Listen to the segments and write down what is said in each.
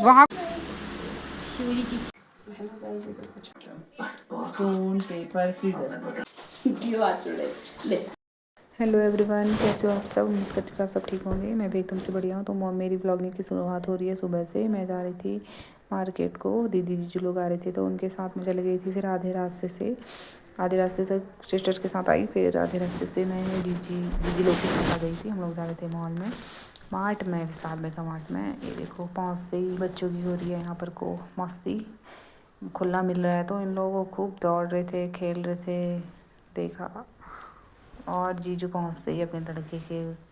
वहाँ hello everyone, कैसे हो आप सब। उम्मीद करती हूँ आप सब ठीक होंगे। मैं भी एकदम से बढ़िया हूँ। तो मेरी ब्लॉगिंग की शुरुआत हो रही है सुबह से। मैं जा रही थी मार्केट को, दीदी जीजू लोग आ रहे थे तो उनके साथ में चली गई थी। फिर आधे रास्ते तक सिस्टर्स के साथ आई। फिर आधे रास्ते से मैं दीदी लोग के साथ आ गई थी। हम लोग जा रहे थे मॉल में, मार्ट में, विशाल मेगा मार्ट में। ये देखो पहुँचते ही बच्चों की हो रही है यहाँ पर को मस्ती। खुला मिल रहा है तो इन लोगों को खूब दौड़ रहे थे, खेल रहे थे, देखा। और जीजू पहुँचते ही अपने लड़के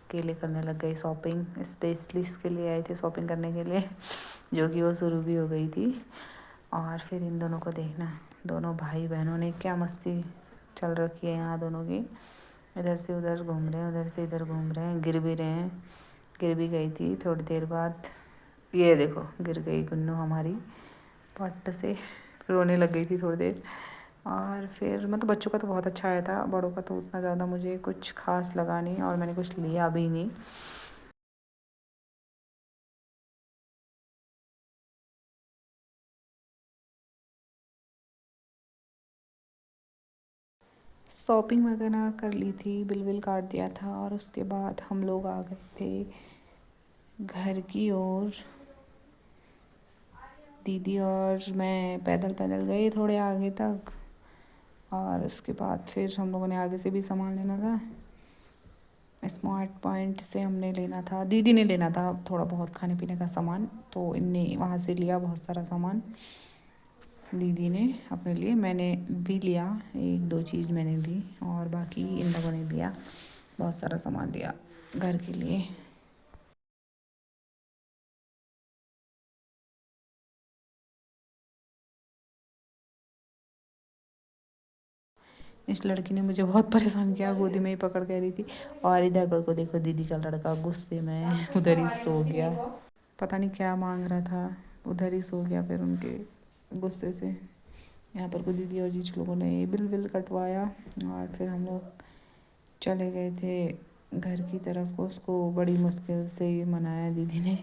के लिए करने लग गए शॉपिंग। स्पेशली इसके लिए आए थे शॉपिंग करने के लिए, जो कि वो शुरू भी हो गई थी। और फिर इन दोनों को देखना, दोनों भाई बहनों ने क्या मस्ती चल रखी है यहाँ दोनों की। इधर से उधर घूम रहे हैं, उधर से इधर घूम रहे हैं, गिर भी रहे हैं। गिर भी गई थी थोड़ी देर बाद। ये देखो गिर गई गुन्नू हमारी पट से, रोने लग गई थी थोड़ी देर। और फिर मतलब बच्चों का तो बहुत अच्छा आया था, बड़ों का तो उतना ज़्यादा मुझे कुछ खास लगा नहीं और मैंने कुछ लिया भी नहीं। शॉपिंग वगैरह कर ली थी, बिल विल काट दिया था और उसके बाद हम लोग आ गए थे घर की ओर। दीदी और मैं पैदल पैदल गए थोड़े आगे तक और उसके बाद फिर हम लोगों ने आगे से भी सामान लेना था। स्मार्ट पॉइंट से हमने लेना था, दीदी ने लेना था थोड़ा बहुत खाने पीने का सामान, तो इनने वहाँ से लिया बहुत सारा सामान दीदी ने अपने लिए। मैंने भी लिया, एक दो चीज़ मैंने ली और बाकी इन लोगों ने लिया। बहुत सारा सामान लिया घर के लिए। इस लड़की ने मुझे बहुत परेशान किया, गोदी में ही पकड़ के रही थी। और इधर पर को देखो, दीदी का लड़का गुस्से में उधर ही सो गया। पता नहीं क्या मांग रहा था, उधर ही सो गया फिर उनके गुस्से से। यहाँ पर को दीदी और जीजू लोगों ने बिल विल कटवाया और फिर हम लोग चले गए थे घर की तरफ को। उसको बड़ी मुश्किल से मनाया दीदी ने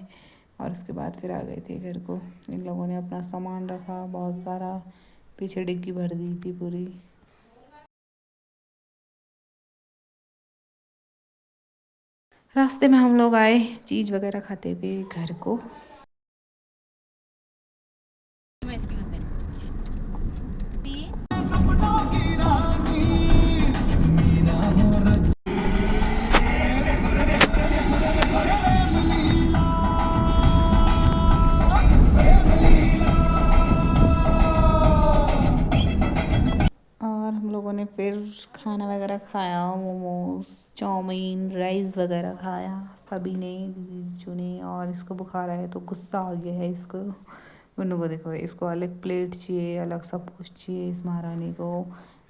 और उसके बाद फिर आ गए थे घर को। इन लोगों ने अपना सामान रखा बहुत सारा, पीछे डिक्की भर दी थी पूरी। रास्ते में हम लोग आए चीज़ वगैरह खाते हुए घर को। और हम लोगों ने फिर खाना वगैरह खाया, मोमोज, चाउमीन, राइस वगैरह खाया सभी ने, जीजू ने। और इसको बुखार आया तो गुस्सा आ गया है इसको। गुन्नू को देखो, इसको अलग प्लेट चाहिए, अलग सब कुछ चाहिए इस महारानी को।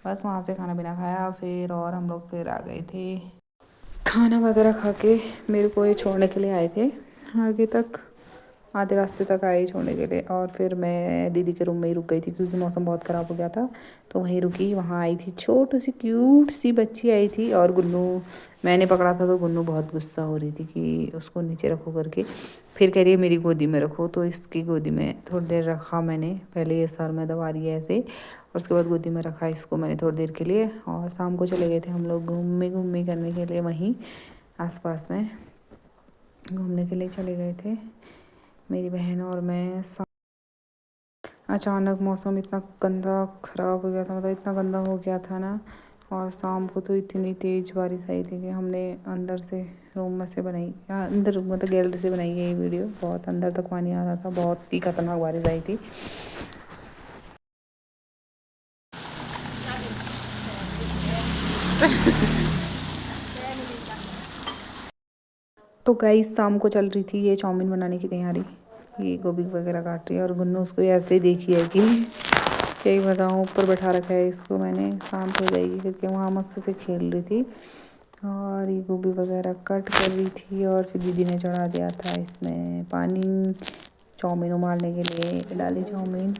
बस वहाँ से खाना पीना खाया फिर और हम लोग फिर आ गए थे खाना वगैरह खा के। मेरे को ये छोड़ने के लिए आए थे आगे तक, आधे रास्ते तक आई छोड़ने के लिए। और फिर मैं दीदी के रूम में ही रुक गई थी क्योंकि मौसम बहुत ख़राब हो गया था, तो वहीं रुकी। वहाँ आई थी छोटी सी क्यूट सी बच्ची आई थी और गुन्नू मैंने पकड़ा था, तो गुन्नू बहुत गुस्सा हो रही थी कि उसको नीचे रखो करके। फिर कह रही है मेरी गोदी में रखो, तो इसकी गोदी में थोड़ी देर रखा मैंने। पहले ये सर में दबा रही है ऐसे और उसके बाद गोदी में रखा इसको मैंने थोड़ी देर के लिए। और शाम को चले गए थे हम लोग घूमने करने के लिए, वहीं आसपास में घूमने के लिए चले गए थे मेरी बहन और मैं। अचानक मौसम इतना गंदा ख़राब हो गया था, मतलब इतना गंदा हो गया था ना। और शाम को तो इतनी तेज़ बारिश आई थी कि हमने अंदर से रूम में से बनाई, अंदर मतलब गैलरी से बनाई है ये वीडियो। बहुत अंदर तक पानी आ रहा था, बहुत ही खतरनाक बारिश आई थी। तो गाइस शाम को चल रही थी ये चाउमीन बनाने की तैयारी। ये गोभी वगैरह काट रही है और गुन्नू उसको ऐसे ही देखी है कि क्या ही बताऊँ, ऊपर बैठा रखा है इसको मैंने, शांत हो जाएगी क्योंकि वहाँ मस्त से खेल रही थी। और ये गोभी वगैरह कट कर रही थी और फिर दीदी ने चढ़ा दिया था इसमें पानी चाउमीन उबालने के लिए। डाली चाउमीन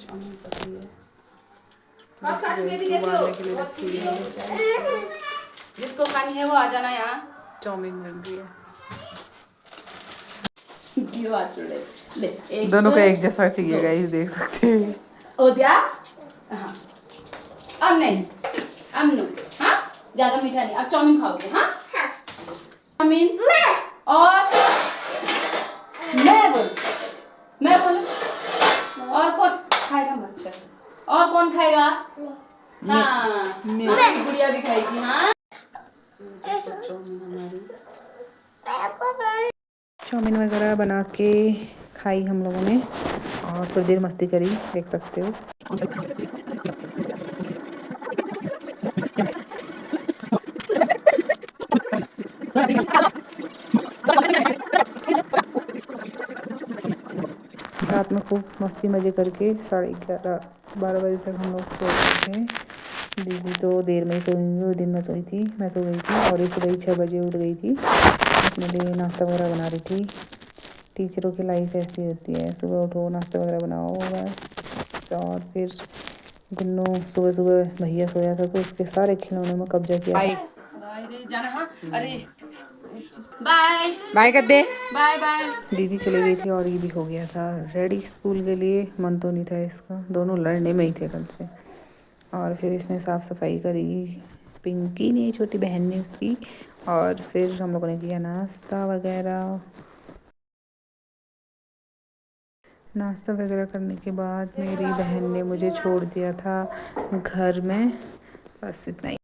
उबालने के लिए रखी है। जिसको खानी है वो आ जाना यहाँ। चाउमीन बन रही है। दियो हाथ छोड़ ले। ले एक दोनों को एक जैसा चाहिए गाइस, देख सकते हैं। हो गया। हाँ अब नहीं, अब नो। हाँ ज्यादा मीठा नहीं। अब चाउमीन खाओगे? हाँ चाउमीन। और मैं बोल और कौन खाएगा? मच्छर। और कौन खाएगा? हाँ गुड़िया भी खाएगी। हाँ चाउमीन हमारी। चाउमीन वगैरह बना के खाई हम लोगों ने और थोड़ी देर मस्ती करी, देख सकते हो। रात में खूब मस्ती मज़े करके 11:30-12 बजे तक हम लोग सो गए थे। दीदी तो देर में ही सोई हुई, वो दिन में सोई थी, मैं सो गई थी। और ये सुबह ही 6 बजे उठ गई थी, अपने लिए नाश्ता वगैरह बना रही थी। टीचरों की लाइफ ऐसी होती है, सुबह उठो नाश्ता वगैरह बनाओ बस। और फिर गुन्नू सुबह सुबह भैया सोया था तो उसके सारे खिलौनों में कब्जा किया। जाना। हाँ अरे बाय बाय कर दे। Bye bye. दीदी चली गई थी और ये भी हो गया था रेडी स्कूल के लिए। मन तो नहीं था इसका, दोनों लड़ने में ही थे कल से। और फिर इसने साफ़ सफाई करी, पिंकी ने, छोटी बहन ने उसकी। और फिर हम लोगों ने किया नाश्ता वगैरह। नाश्ता वगैरह करने के बाद मेरी बहन ने मुझे छोड़ दिया था घर में। बस इतना ही।